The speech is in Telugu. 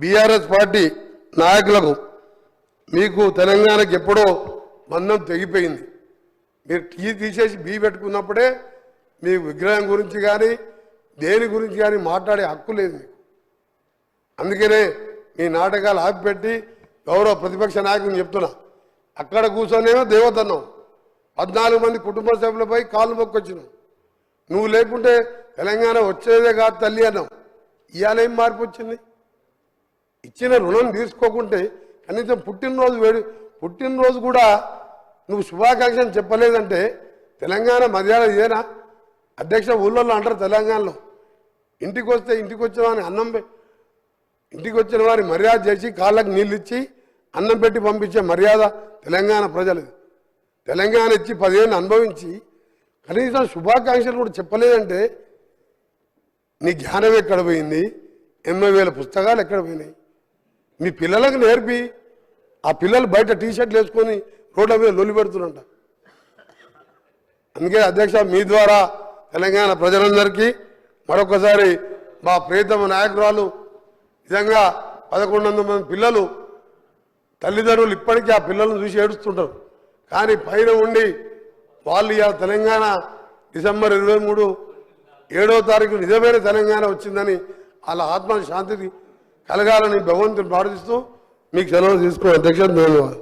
బీఆర్ఎస్ పార్టీ నాయకులకు మీకు తెలంగాణకి ఎప్పుడో బంధం తెగిపోయింది. మీరు టీ తీసేసి బీ పెట్టుకున్నప్పుడే మీ విగ్రహం గురించి కానీ దేని గురించి కానీ మాట్లాడే హక్కు లేదు మీకు. అందుకనే మీ నాటకాలు ఆపిపెట్టి గౌరవ ప్రతిపక్ష నాయకుని చెప్తున్నా, అక్కడ కూర్చొనేమో దేవతన్నాం, 14 మంది కుటుంబ సభ్యులపై కాళ్ళు మొక్కొచ్చినాం. నువ్వు లేకుంటే తెలంగాణ వచ్చేదే కాదు తల్లి అన్నావు. ఇవాళ ఏం మార్పు వచ్చింది? ఇచ్చిన రుణం తీసుకోకుంటే కనీసం పుట్టినరోజు కూడా నువ్వు శుభాకాంక్షలు చెప్పలేదంటే తెలంగాణ మర్యాద ఇదేనా? అధ్యక్ష, ఊళ్ళల్లో అంటారు తెలంగాణలో, ఇంటికి వచ్చిన వారిని ఇంటికి వచ్చిన వారి మర్యాద చేసి కాళ్ళకు నీళ్ళు ఇచ్చి అన్నం పెట్టి పంపించే మర్యాద తెలంగాణ ప్రజలు. తెలంగాణ ఇచ్చి 10 ఏళ్ళు అనుభవించి కనీసం శుభాకాంక్షలు కూడా చెప్పలేదంటే నీ జ్ఞానం ఎక్కడ పోయింది? 80,000 పుస్తకాలు ఎక్కడ పోయినాయి? మీ పిల్లలకు నేర్పి ఆ పిల్లలు బయట టీషర్ట్లు వేసుకొని రోడ్ల మీద లొల్లి పెడుతున్నంట. అందుకే అధ్యక్ష, మీ ద్వారా తెలంగాణ ప్రజలందరికీ మరొకసారి మా ప్రియతమ నాయకురాలు నిజంగా 1100 మంది పిల్లలు తల్లిదండ్రులు ఇప్పటికీ ఆ పిల్లలను చూసి ఏడుస్తుంటారు. కానీ పైన ఉండి వాళ్ళు ఇవాళ తెలంగాణ డిసెంబర్ 23 7వ తారీఖు నిజమైన తెలంగాణ వచ్చిందని వాళ్ళ ఆత్మ శాంతికి కలగాలని భగవంతుని ప్రార్థిస్తూ మీకు సెలవు తీసుకున్న అధ్యక్ష, ధన్యవాదాలు.